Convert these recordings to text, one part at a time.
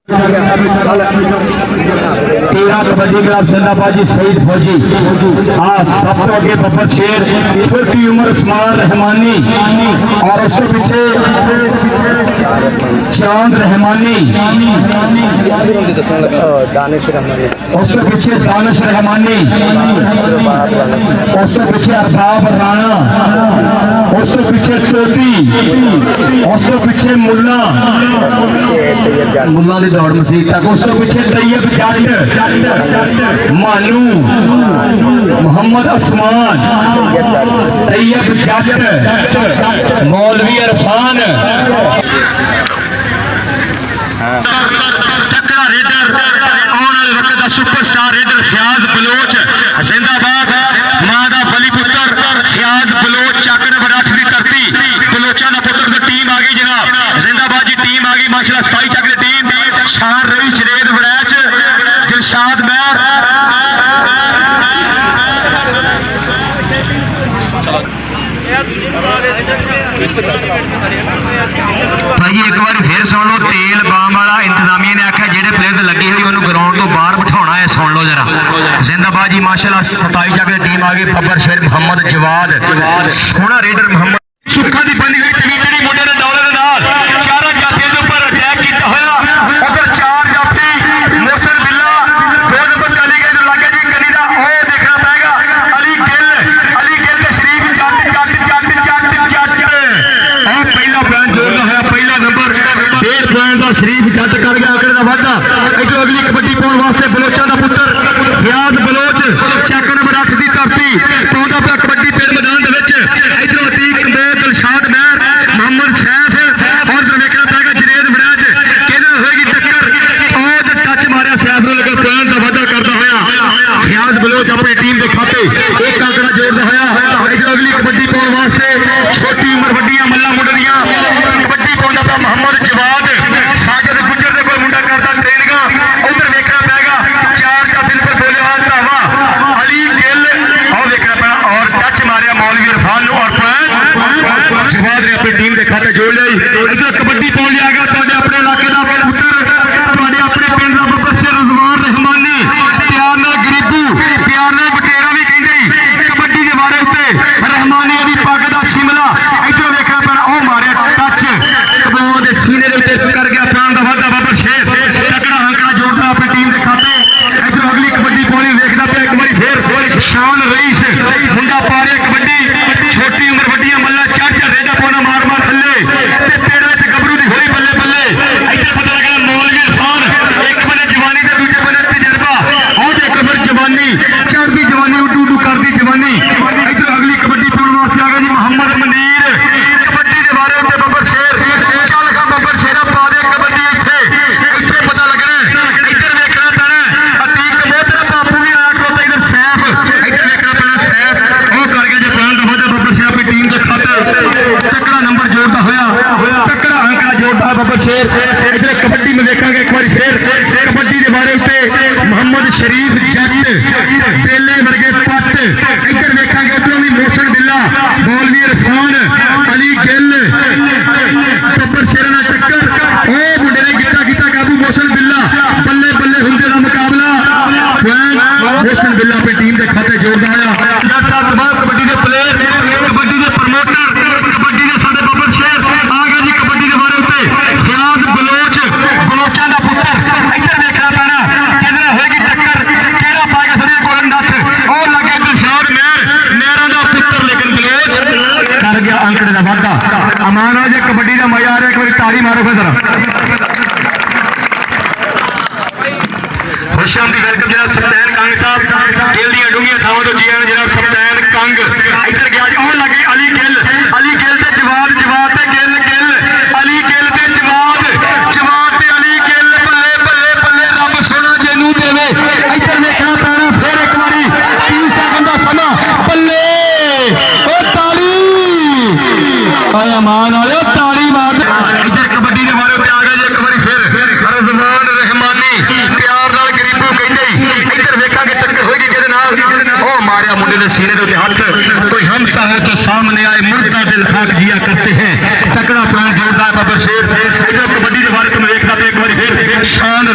तेरह कबड्डी क्लब जिंदाबाद जी सईद फौजी। हाँ, सब तो आगे बब्बर शेर, छोटी उम्र उस्मान रहमानी और उसके पीछे चांद रहमानी, उसके पीछे दानिश रहमानी, उसके पीछे अरबाब राणा, उसके पीछे टोटी, उसके पीछे मुल्ला की दौड़ मसीह तक, उसके पीछे तैयब जट, मानू, मोहम्मद आसमान, तैयब जट, मौलवी इरफान, तकड़ा रेडर, आने वाले वक्त का सुपरस्टार रेडर फयाज बलोच जिंदाबाद। मां का बली पुत्र फयाज बलोच चाकड़ बराठ की धरती, बलोचा का पुत्र की टीम आ गई जनाब, जिंदाबाद जी टीम आ गई माशाल्लाह। 27 चक की टीम, शान रही शरेद वड़ैच, दिलशाद महर, भाई एक बार फिर सुन लो। तेल बाम वाला इंतजामिया ने आख्या जेडे प्लेयर लगी हुई उन्होंने ग्राउंड तो बाहर बिठाना है, सुन लो जरा। जिंदाबाद जी माशाल्लाह। 27 चक की टीम आ गई, बब्बर शेर मोहम्मद जवाद, सोहना रेडर मोहम्मद सुखा की बनी हुई तवीतरी मुंडे ने दौले के नाल चारों जाफियों के ऊपर अटैक किया होया। उधर चार जाफी मोहसिन बिल्ला, दो नंबर चली गए लागे जी कली का, ओ देखना पड़ेगा अली गिल के शरीफ जट जट जट जट जट। और पहला पॉइंट जोड़ना होया, पहला नंबर 1.5 पॉइंट का शरीफ जट कर गया आंकड़े का वाधा। इधर अगली कबड्डी पाने वास्ते बलोचा का पुत्र फयाज बलोच चैक नंबर 8 की धरती पाउंदा पिया कबड्डी पिंड मैदान के विच। इधर अतीक कंबोज दिलशाद महर मोहम्मद सैफ और देखना पड़ेगा जरेद वड़ैच किधर होगी टक्कर, और टच मारिया सैफ ने लगा पॉइंट का वाधा करता होया। फयाज बलोच अपनी टीम के खाते एक आंकड़ा जोड़ता होया। इधर अगली कबड्डी पाने वास्ते छोटी उम्र वड्डियां मल्ला मुंडे दियां कबड्डी पाउंदा पिया मोहम्मद जवाद, साजिद गुजर दे कोल मुंडा करता ट्रेनिंग। उधर देखना पड़ेगा चार का दिल पर बोलिया धावा अली गिल, और देखना पड़ा और टच मारिया मौलवी इरफान और पॉइंट जवाद ने अपनी टीम के खाते जोड़ ली। इधर कबड्डी पाउन लिया गया अपने इलाके का पुत्र, अपने पिंड का बब्बर शेर उस्मान रहमानी, प्यार नाल गरीबू, प्यार नाल बटेरा भी कहते कबड्डी के बारे उत्ते रहमानी की पग का शिमला। इधर देखना पड़ा और मारिया टच कबों के सीने के उत्ते कर गया पॉइंट का वाधा बब्बर शेर, तकड़ा आंकड़ा जोड़ता अपनी टीम के खाते। इधर अगली कबड्डी पानी देखता पे एक बार फिर शान रईस मुंडा पा रहा कबड्डी, छोटी उम्र वड्डियां मल्ला चढ़ रेडा पाना मार मार थले पेड़ में गबरू की होई बल्ले बल्ले। इधर पता लगा मौलवी इरफान, एक बने जवानी के दूसरे बने तजर्बा, और देखो फिर जवानी चढ़ती जवानी उडू उडू करती जवानी। इधर अगली कबड्डी पाने वास्ते आ गया जी मोहम्मद मनीर, कबड्डी के बारे में बब्बर शेर चल गा बब्बर शेरा पा दे कबड्डी इत्थे इत्थे पता लगना। इधर देखना पैना अतीक कंबोज तेरा बापू भी आया खड़ोता, इधर सैफ, इधर देखना पैना सैफ वो कर गया जो पॉइंट दफा बब्बर शेर अपनी टीम के खाते तकड़ा नंबर जोड़ता होया, तकड़ा आंकड़ा जोड़ता है बब्बर शेर। इधर कबड्डी में देखा एक बार फिर कबड्डी के बारे उत्ते मोहम्मद शरीफ जट बेले वर्गे पट। इधर देखा उधरों भी मोहसिन बिल्ला, मौलवी इरफान, अली गिल, बब्बर शेर नाल टक्कर, ओ मुंडे ने कीता काबू मोहसिन बिल्ला, बल्ले बल्ले हुंदे दा मुकाबला पॉइंट मोहसिन बिल्ला अपनी टीम के खाते जोड़ता है। जट साहब तमाम कबड्डी के प्लेयर, कबड्डी के प्रमोटर, कबड्डी के साडे बब्बर शेर आ गए जी कबड्डी के बारे उत्ते फयाज बलोच बलोचा का पुत्र। इधर देखना पैना किधर होगी टक्कर, केड़ा पाएगा सरिया गोलन नथ और लगे दिलशाद महर मेहरा का पुत्र, लेकिन बलोच कर गया आंकड़े का वाधा। अमान हो जे कबड्डी का मजा आ रहा, एक बार ताड़ी मारो फिर जरा। खुशाम की वेलकम जनाब सप्तैन कंग साहब, दिल दी डूंगियां थावां तो जी आए जनाब सप्तैन कंग। इधर गया जी और लगे अली गिल ते जवाद, जवाद ते गिल, गिल अली गिल ते जवाद, जवाद ते अली गिल, बल्ले बल्ले बल्ले रब सोना जेनू देवे। इधर देखना पैना फिर एक बारी 30 सेकंड का समा, बल्ले ओ ताली आया मान आया ताली मार। इधर कबड्डी के बारे उत्ते आ गए जी एक बारी फिर उस्मान रहमानी, प्यार नाल गरीबू कहंदे। इधर देखा टक्कर होगी किहदे नाल, ओ मारिया मुंडे दे सीने दे उत्ते हथ, कोई हमसा है तो सामने आए मुर्दा दिल खाक जिया करते हैं, तकड़ा पॉइंट जोड़ता है बब्बर शेर। इधर कबड्डी के बारे में देखता पे एक बार फिर शान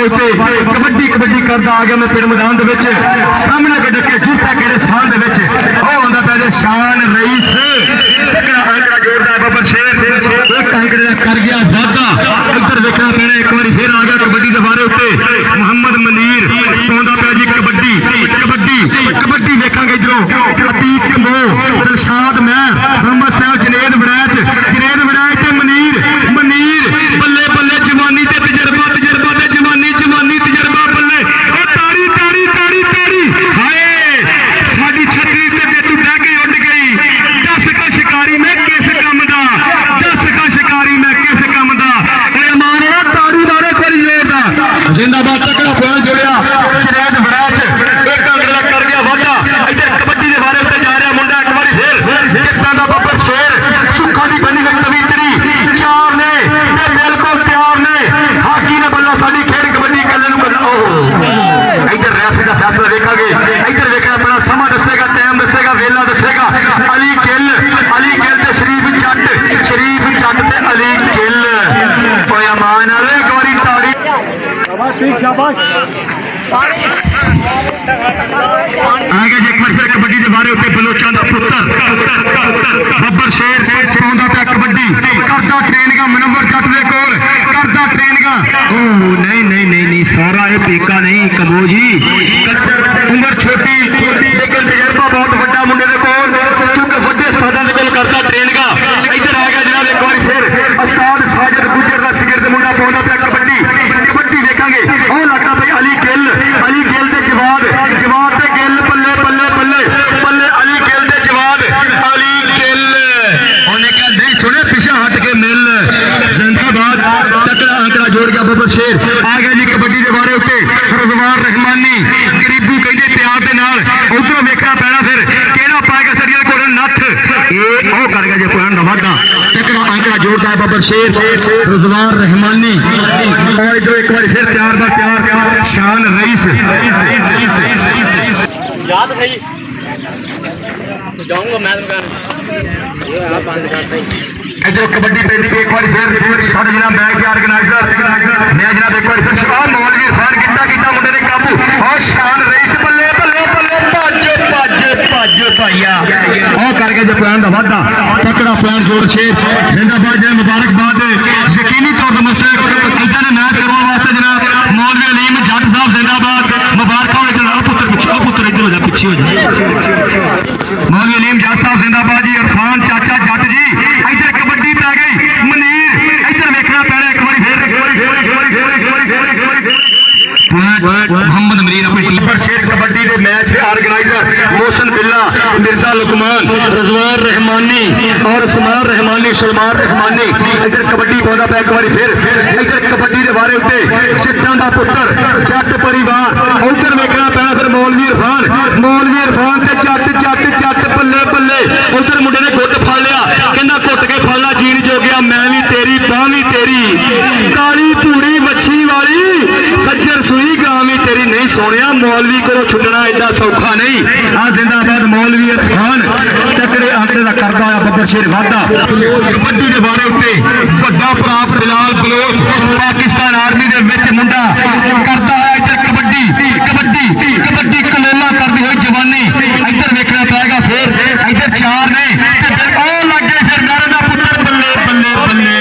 उत्ते कबड्डी कबड्डी करता आ गया मैं पिंड मैदान दे विच सामने के जूता किहड़े साल दे विच ओह आंदा पिया जे शान रईस तकड़ा आंकड़ा जोड़दा बब्बर शेर एक आंकड़े दा कर गया वादा इधर देखना पैना एक बार फिर आ गया कबड्डी दे बारे उत्ते मुहम्मद मनीर पाउंदा पिया जी कबड्डी कबड्डी कबड्डी वेखांगे इधरों अतीक कंबो दिलशाद महर मोहम्मद साहब जनेद वड़ैच ते मनीर मनीर बल्ले बल्ले जवानी ते तजर्बा तजर्बा ते जवानी जवानी तजर्बा बल्ले ओ तारी तारी तारी तारी हाय साडी छतरी ते बेतू बह के उड़ गई दस का शिकारी मैं किस कम दा दस का शिकारी मैं किस कम दा ए मारे तारी मारे कोई जोड़ा जिंदाबाद तकड़ा प्यार जोड़िया जनेद वड़ैच एक अंगड़ा कर गया वादा इधर कबड्डी दे बारे उत्ते जा रहा मुंडा एक बारी फिर जित्तां दा बब्बर शेर सुखा दी बनी हुई कवित्री चार ने ते बिल्कुल तैयार ने हाकी ने बल्ला साडी खेड कबड्डी कल्ले नूं करना इधर रेफरी दा फैसला देखांगे इधर देखना अपना समा दसेगा टाइम दसेगा वेला दसेगा अली गिल ते शरीफ जट ते अली गिल ओए अमान आले एक बारी ताड़ी शाबाश आगे जी एक बार फिर कबड्डी के बारे उत्ते बलोचां दा पुत्तर बब्बर शेर पाउंदा पिया कबड्डी करदा ट्रेनिंगां मनवर जट दे कोल करदा ट्रेनिंगां ओ नहीं नहीं नहीं नहीं सारा ये पीका नहीं कबो जी उम्र छोटी लेकिन तजर्बा बहुत वड्डा मुंडे दे कोल क्योंकि वड्डे उस्तादां दे कोल करदा ट्रेनिंगां इधर आ गया जनाब एक बार फिर उस्ताद साजिद गुजर दा शिगिर्द मुंडा पाउंदा पिया कबड्डी कबड्डी देखांगे ओ लगदा भाई अली गिल ते जवाद ते गिल बल्ले बल्ले बल्ले बल्ले अली गिल ते जवाद अली गिल उन्हें कहा नहीं सुने पीछे हट के मिल जिंदाबाद तकड़ा आंकड़ा जोड़ गया बब्बर शेर आ गया जी कबड्डी के बारे उत्ते रज़वान रहमानी गरीबू कहते प्यार दे नाल उधरों वेखना पैना फिर केड़ा पाएगा सरिया कोल नथ ये ओ कर गया जी पॉइंट दा वादा तकड़ा आंकड़ा जोड़दा है बब्बर शेर रज़वान रहमानी और इधर एक बार फिर प्यार दा प्यार शान रईस याद सही जाऊंगा मैं इधर कबड्डी पेंदी एक बार फिर साढ़े जनाब मैच के ऑर्गेनाइजर मैं जनाब एक बार फिर शबाब मौलवी इरफान कितना मुंडे ने काबू और शान रईस बल्ले बल्ले बल्ले भज भज भज भाइया और करके जो प्लान दा वादा तकड़ा प्लान जोड़ शेर जिंदाबाद जनाब मुबारकबाद यकीनी तौर पर मसले इधर मैच करवाने वास्ते जनाब मौलवी अलीम जट साहब जिंदाबाद मुबारक हो इधर पुत्र इधर हो जा पीछे हो जा मौलवी अलीम जट साहब जिंदाबाद जी इरफान चाचा जट जी इधर कबड्डी पै गई मनीर इधर वेखना पैना एक बार फिर मोहम्मद मनीर अपनी टीम पर शेर कबड्डी के मैच के ऑर्गेनाइजर मोहसिन बिल्ला मिर्जा लुकमान रज़वान रहमानी और उस्मान रहमानी सलमान रहमानी इधर कबड्डी पाउंदा पिया एक बार फिर इधर कबड्डी के बारे उत्ते चिट्टां दा पुत्तर जट परिवार उधर वेखना पैना फिर मौलवी इरफान ते जट बल्ले बल्ले उधर मुंडे ने गुੱਟ फड़ लिया कहना घुट के फड़ना जीन जो गया मैं भी तेरी बाह भी तेरी काली भूरी मच्छी वाली सज्जर सुई गां भी तेरी नहीं सोनिया मौलवी को छुटना एडा सौखा नहीं आ जिंदाबाद मौलवी इरफान तकड़े आंकड़े का करदा होया बब्बर शेर वादा कबड्डी के बारे उत्ते वड्डा प्राप बिलाल बलोच पाकिस्तान आर्मी दे विच मुंडा करदा होया इधर कबड्डी कबड्डी कबड्डी कलोला करदी हुई जवानी इधर वेखना पाएगा फिर इधर चार ने लग गए सरदार का पुत्र बल्ले बल्ले बल्ले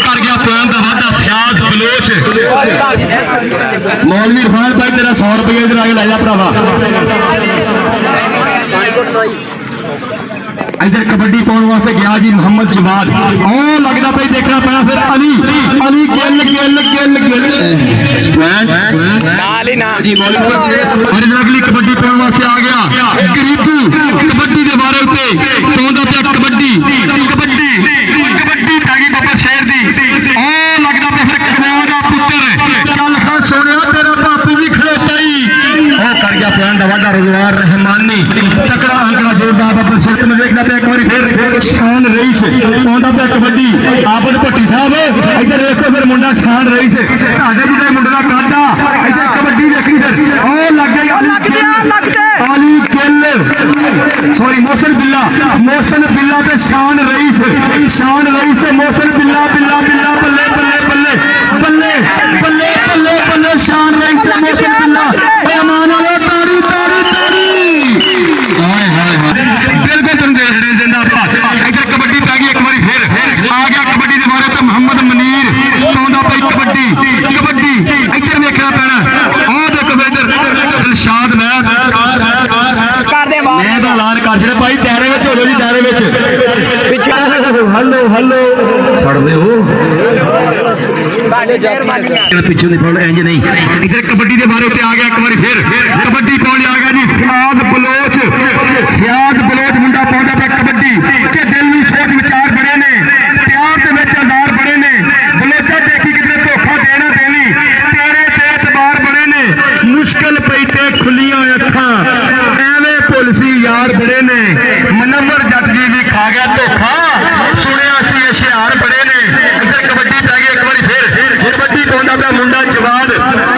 कर गया प्लान का वादा फयाज बलोच मौलवी इरफान भाई तेरा 100 रुपये इधर आगे ला जा भरावा इधर कबड्डी पाने वास्ते गया जी मोहम्मद जवाद लगता भाई देखना पैना फिर अली अली गिल गिल गिल गिल अगली कबड्डी पाने वास्ते आ गया गरीबू कबड्डी के बारे उत्ते पाउंदा पिया कबड्डी कबड्डी कबड्डी पैगी बब्बर शेर दी लगता पिया फिर कमाल दा पुत्तर चल खा सोने तेरा बापू भी खड़ोता ही कर गया प्लान दा वादा रज़वान रहमानी तकड़ा आंकड़ा जोड़दा बब्बर शेर में देखना पिया एक बार फिर शान रईस पाउंदा पिया कबड्डी आबद भट्टी साहब इधर देखो फिर मुंडा शान रईस ਤੁਹਾਡੇ ਜਿਹਦਾ ਮੁੰਡੇ ਦਾ ਕਾਂਡਾ इधर कबड्डी देखी फिर लग गई अली गिल सॉरी मोहसिन बिल्ला ते शान रईस ते मोहसिन बिल्ला बिल्ला बिल्ला बल्ले बल्ले बल्ले बल्ले बल्ले बल्ले पिछों नहीं पाउंड इंज नहीं इधर कबड्डी के बारे आ गया एक बार फिर कबड्डी पाउंड आ गया जी सियाज बलोच मुंडा पाउंडा पे कबड्डी के दिल में सोच विचार बड़े ने प्यार के विच आजार बड़े ने बलोचा देखी कितने धोखा देना देनी तेरे ते एतबार बड़े ने मुश्किल पई ते खुलियां अखां एवें पुलसी यार बड़े ने मनवर जट जी भी खा गया धोखा सुनिया सी इश्तिहार बड़े ने इधर कबड्डी पै गई एक बार फिर कबड्डी पाउंदा पे मुंडा जवाद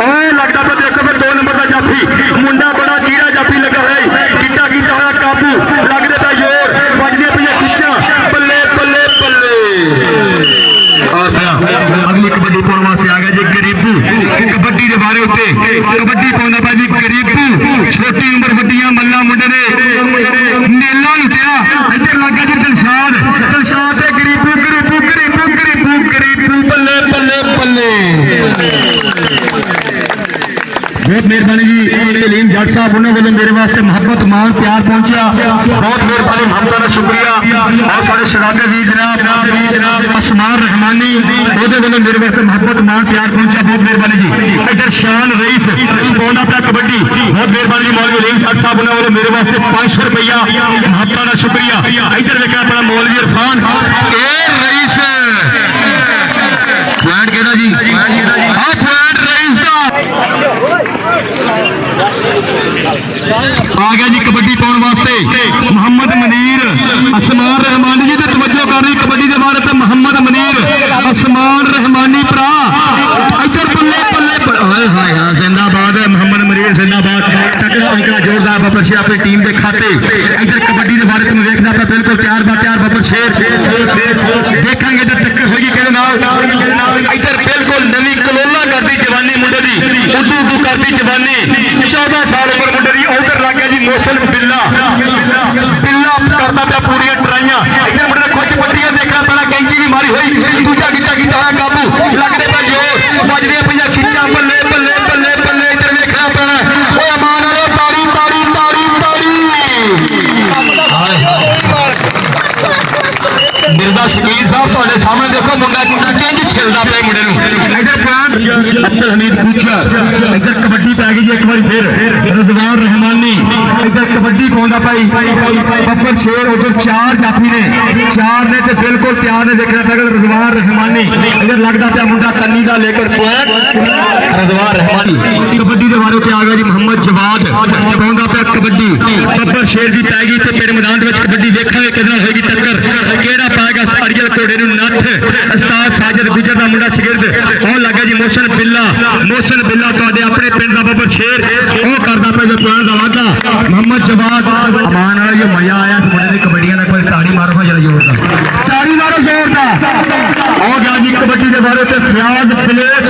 ओए लगदा पे देखो फिर 2 नंबर का जाफी मुंडा बड़ा चीरा जाफी लगा है किट्टा कीता होया काबू लगदे पे जोर वजदे पे खिच्चा बल्ले बल्ले बल्ले और अगली कबड्डी पाउण वास्ते आ गया जी गरीबू कबड्डी के बारे उत्ते कबड्डी पाउंदा पे जी गरीबू छोटी उम्र वड्डियां मल्ला मुंडे ने नेला लुटिया इधर लग गया जी दिलशाद ते गरीबू गरीबू गरीबू गरीबू गरीबू बल्ले बल्ले बल्ले बहुत मेहरबानी जी तलीम जट साहब उन्होंने वालों मेरे वास्ते मोहब्बत मान प्यार पहुंचा बहुत मेहरबानी मोहब्बत का शुक्रिया और सारे शराबे भी जनाब असमान रहमानी ਉਹਦੇ ਵੱਲੋਂ मेरे वास्ते मोहब्बत मान प्यार पहुंचा बहुत मेहरबानी जी इधर शान रईस पौंदा पिया कबड्डी बहुत मेहरबानी जी मौलवी अलीम जट साहब उन्होंने वालों मेरे वास्ते 500 रुपया मोहब्बत का शुक्रिया इधर देखा अपना मौलवी इरफान ए रईस पॉइंट कहना जी पॉइंट रईस का आ गया जी कबड्डी पाउण वास्ते मोहम्मद मनीर असमान रहमानी जी तवज्जो कर रही कबड्डी के बारे तो मोहम्मद मनीर असमान रहमानी भरा इधर बल्ले बल्ले हाय हाय हां जिंदाबाद है मोहम्मद मनीर जिंदाबाद तगड़ा अंकड़ा जोरदार बबर शेर अपनी टीम के खाते इधर कबड्डी के बारे तुम देखदा पे बिल्कुल तैयार बबर शेर देखेंगे इधर टक्कर होगी किहदे नाल इधर बिल्कुल नवी कलोला करदी जवानी मुंडे दी उडू उडू करदी जवानी 14 साल उम्र मुंडे दी उधर लग गया जी मोशन बिल्ला करता पे पूरी ट्राइयां इधर मुंडे खुच पट्टियां देखना पहला कैंची भी मारी हुई दूजा गिट्टा कीता होया काबू लगदे पे जोर बजदे पे खिच्चा बल्ले बल्ले बल्ले बल्ले इधर देखना पैना ओए अमान वाले ताड़ी ताड़ी ताड़ी ताड़ी हाय हाय मिर्जा शकील साहब ਤੁਹਾਡੇ ਸਾਹਮਣੇ देखो मुंडा किंज छिलदा पे मुंडे नूं इधर प्लांट अब्दुल हमीद पूछा इधर कबड्डी पै गई एक बार फिर रिजवान रहमानी इधर कबड्डी पाउंदा पाई बब्बर शेर उधर 4 जाफी ने 4 ने ते बिल्कुल तैयार ने देखना पैगा रिजवान रहमानी इधर लगदा पे मुंडा कन्नी दा लेकर पॉइंट रिजवान रहमानी कबड्डी दे बारे ते आ गया जी मोहम्मद जवाद पाउंदा पे कबड्डी बब्बर शेर दी पै गई ते फिर मैदान दे विच कबड्डी देखांगे किदे होएगी टक्कर केड़ा पाएगा अड़ियल घोड़े नूं नੱਥ उस्ताद साजिद गुजर दा मुंडा शागिर्द होण लगा जी मोशन बिल्ला तुहाडे अपने पिंड दा बब्बर शेर ओ करदा पे जो प्लान दा वादा मोहम्मद जवाद अमान वाला जो मजा आया इस मुंडे दी कबड्डियां दा कोई ताड़ी मारो जरा जोर दा ताड़ी मारो जोर दा आ गया जी कबड्डी दे बारे ते फयाज बलोच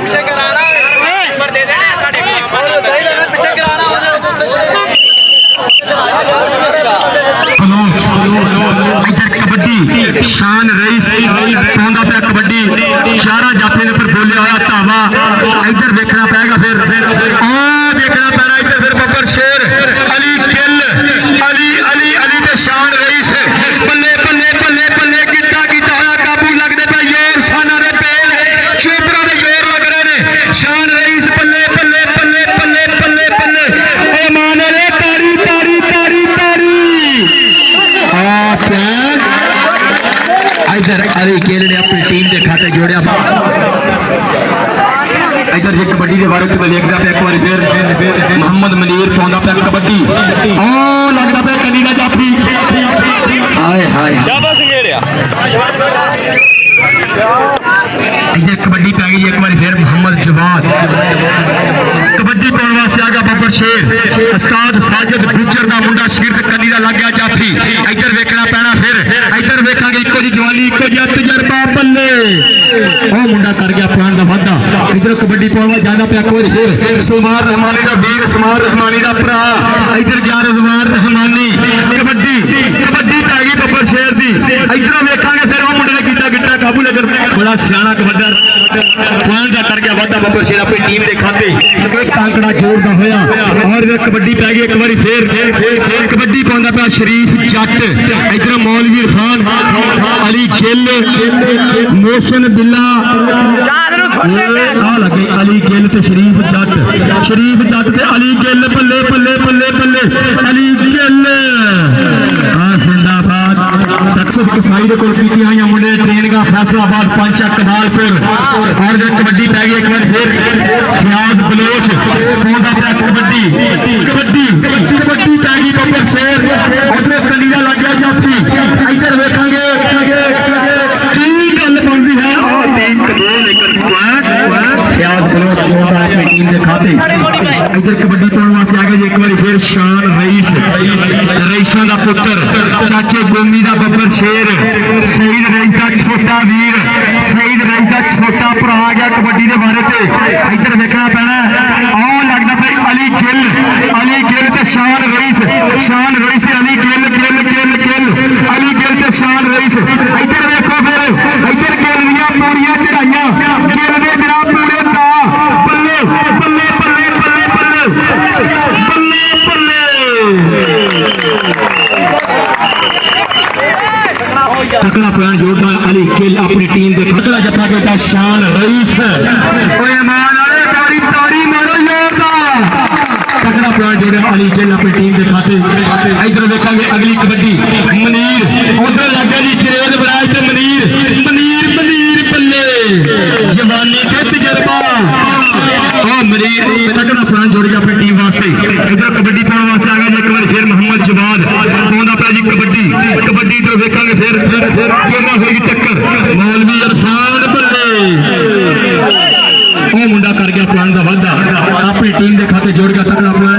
पीछे कराना नंबर दे देना ताड़ी सही लगा पीछे कराना इधर कबड्डी शान रईस पौंदा पे कबड्डी 4 जाफे ने फिर बोलिया होया धावा इधर देखना पेगा फिर देखना पैना इधर फिर बब्बर शेर अली किल अली अली अली ते शान रईस बल्ले बल्ले बल्ले बल्ले गिट्टा कीता होया काबू लगदे पे जोर शाना दे पेल चोपड़ा दे जोर लग रहे ने शान रईस बल्ले बल्ले बल्ले बल्ले बल्ले बल्ले ओ माने रे तारी तारी तारी तारी इधर अली केल ने अपनी टीम के खाते जोड़िया इधर ये कबड्डी के बारे में देखता पे एक बार फिर मोहम्मद मनीर पौंदा पे कबड्डी ओ लगदा पे कनी ना जाफी हाय हाय इधर कबड्डी पै गई एक बार फिर मोहम्मद जवाद कबड्डी पाउण वास्ते आ गया बब्बर शेर उस्ताद साजिद गुजर दा मुंडा शागिर्द कनी दा लग गया जाफी इधर देखना पैना फिर इधर वेखांगे इको जी जवानी इको जी तजर्बा बल्ले ओ मुंडा कर गया प्लान दा वादा इधर कबड्डी पाउण जाना पे एक बार फिर सुमार रहमानी दा वीर सुमार रहमानी दा भरा इधर जा रिजवान रहमानी कबड्डी कबड्डी पै गई बब्बर शेर दी इधर वेखांगे फिर ओ मुंडे ने कीता गिट्टा काबू लेकर बड़ा सियाना कबड्डर प्लान दा कर गया वादा बब्बर शेर अपनी टीम दे खाते एक कांकड़ा जोर दा होया और कबड्डी पै गई एक बार फिर कबड्डी पाउंदा पे शरीफ जट इधर मौलवी इरफान अली गिल मोहसिन बिल्ला आ लगे अली गिल ते शरीफ जट ते अली गिल बल्ले बल्ले बल्ले बल्ले अली गिल जिंदाबाद तकसीद कसाई दे कोल कीती आईयां मुंडे ट्रेन का फैसलाबाद पंचा कमालपुर और कबड्डी पै गई एक बार फिर फयाद बलोच फोंदा पे कबड्डी कबड्डी कबड्डी पै गई बब्बर शेर उधर कंडीला लग गया जाफी इधर वेखांगे की गल बनदी है फयाद बलोच जोड़ा अपनी टीम के खाते इधर कबड्डी पाने वास्ते आ गए एक बार फिर शान रईसां दा पुत्र चाचे गोमी दा बब्बर शेर शहीद रईस दा छोटा वीर शहीद रईस दा छोटा भरा आ गया कबड्डी के बारे ते इधर देखना पैना आ लगदा भाई अली गिल ते शान रईस अली गिल अली गिल ते शान रईस इधर देखो फिर इधर गिल दियां पूरियां चढ़ाइयां गिल दे जनाब पूरे दा बल्ले बल्ले बल्ले बल्ले बल्ले बल्ले बल्ले तकड़ा प्यार जोड़ता अली गिल अपनी टीम के तकड़ा जफा कहता शान रईस ताड़ी मारो तकड़ा प्यार जोड़े अली गिल अपनी टीम के खाते इधर देखा अगली कबड्डी मनीर उधर लगे जी चरेद बराज ते मनीर बल्ले जवानी के तजर्बा मनीर तकड़ा प्यार जोड़ गया अपनी टीम वास्ते इधर कबड्डी पाने वास्ते आ गया एक बार फिर मोहम्मद जवाद पाउंदा पिया जी कबड्डी तो देखेंगे फिर होगी चक्कर मौलवी इरफान बल्ले वो मुंडा कर गया प्लान का वादा अपनी टीम के खाते जोड़ गया तकड़ा प्लान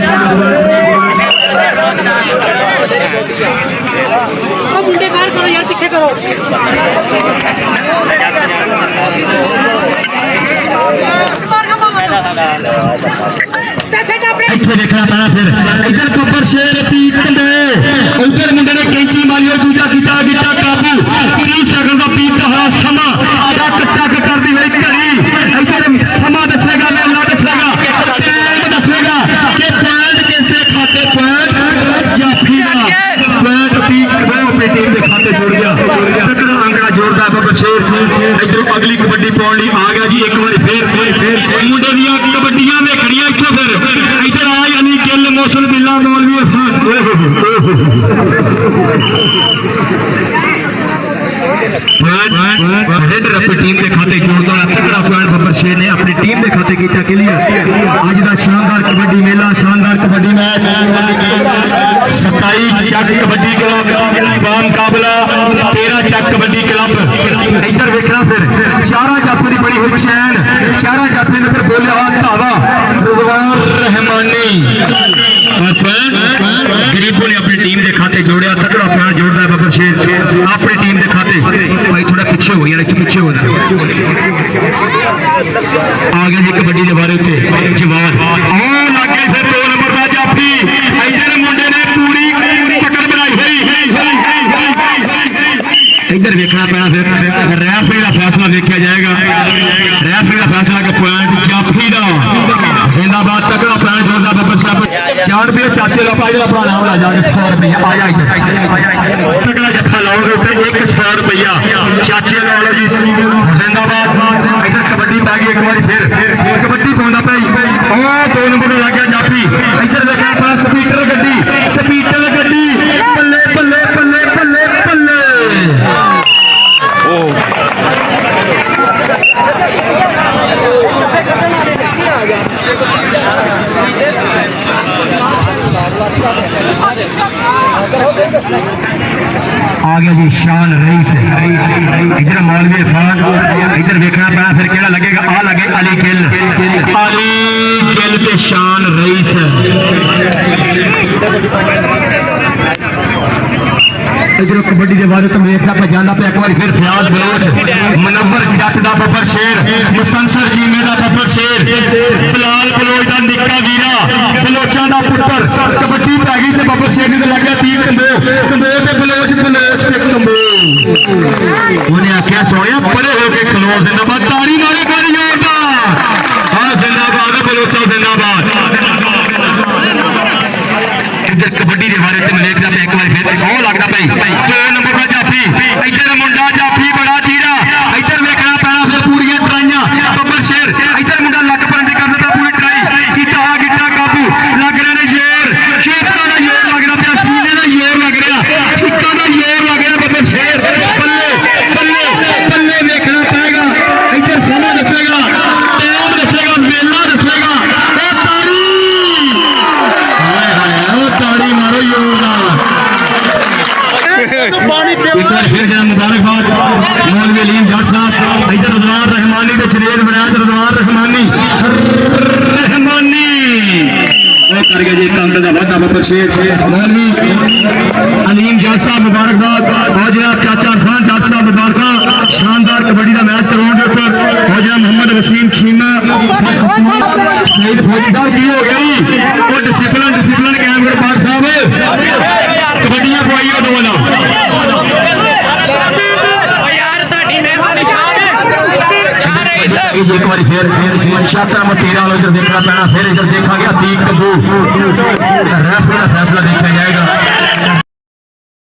मुंडे बाहर करो यार पीछे करो इथे देखना पैना फिर इधर बब्बर शेर पीट उधर मुंडे ने कैंची मारी और दूजा गिटा काबू 30 सेकंड का पीट रहा समा टक करती हुई घड़ी इधर समा दसेगा मेला दसेगा कि पॉइंट किसके खाते पॉइंट जाफी का पॉइंट पीट अपनी टीम के खाते जोड़ गया तकड़ा आंकड़ा जोड़ता है बब्बर शेर इधर अगली कबड्डी पाने आ गया जी एक बार फिर मुंडे दियां कबड्डियां में खड़ियां इत्थों फिर इधर आए अली गिल मोहसिन बिल्ला मौलवी इरफान अपनी टीम के खाते जोड़ता है तगड़ा पॉइंट बब्बर शेर ने अपनी टीम के खाते किया क्लियर आज का शानदार कबड्डी मेला शानदार कबड्डी मैच 27 चक कबड्डी क्लब मुकाबला 13 चक कबड्डी क्लब इधर देखना फिर चारा जाफे की बड़ी हुई चैन चारा जाफे ने फिर बोलिया धावा रिजवान रहमानी गरीबों ने अपनी टीम के खाते जोड़िया तगड़ा प्यार जोड़ता है बब्बर शेर अपनी टीम के खाते भाई थोड़ा पीछे हो यार पीछे हो आ गया जी कबड्डी के बारे जवाब लगे फिर 2 नंबर का जाफी इधर मुंडे ने पूरी पकड़ बनाई हुई इधर देखना पैना फिर रेफरी का फैसला देखा जाएगा रेफरी का फैसला का पॉइंट जाफी का जिंदाबाद तगड़ा पॉइंट जोड़ता बब्बर शेर 4 रुपये चाचे का पाई अपना नाम ला जाके 100 रुपया आया तगड़ा जफा लाओगे तो 100 रुपया चाचे का लो जी जिंदाबाद इधर कबड्डी पै गई एक बार फिर कबड्डी पाउंदा पाई 2 नंबर लग गया जाफी इधर देखना अपना स्पीकर गड्डी बल्ले बल्ले बल्ले बल्ले बल्ले आ गया जी शान रईस इधर मौलवी इरफान इधर देखना पैना फिर केड़ा लगेगा आ लगे अली गिल पे शान रईस इधर कबड्डी के बारे तुम देखना पे जाना पे एक बार फिर फयाद बलोच मनवर जट दा बब्बर शेर मुस्तनसर जीमे दा बब्बर शेर बिलाल बलोच दा निक्का वीरा बलोचां दा पुत्तर कबड्डी पै गई ते बब्बर शेर ने लग गया तीर कंबो ते बलोच पे कंबो उन्हें आख्या सोया परे हो के खलो जिंदाबाद ताड़ी मारे कर जोरदा हां जिंदाबाद बलोचा जिंदाबाद इधर कबड्डी के बारे तुम देखना पे एक बार फिर लगता भाई 2 नंबर का जाफी इधर मुंडा मुबारकबाद मौलवी अलीम जट साहब इधर रज़वान रहमानी के चलेज बनाया रज़वान रहमानी वो कर गए जी कंध का वादा बबर शेर मौलवी अलीम जट साहब मुबारकबाद और जनाब चाचा इरफान जट साहब मुबारक शानदार कबड्डी का मैच करवाने के ऊपर और जनाब मोहम्मद वसीम छीमा सईद फौजी साहब की हो गया वो डिसिप्लिन कायम कर पाक साहब कबड्डियां पवाइए दो वाला एक बार फिर छात्रा नंबर 13 वालों इधर देखना पैना फिर इधर देखा गया अतीक कब्बू रेफरी का फैसला देखा जाएगा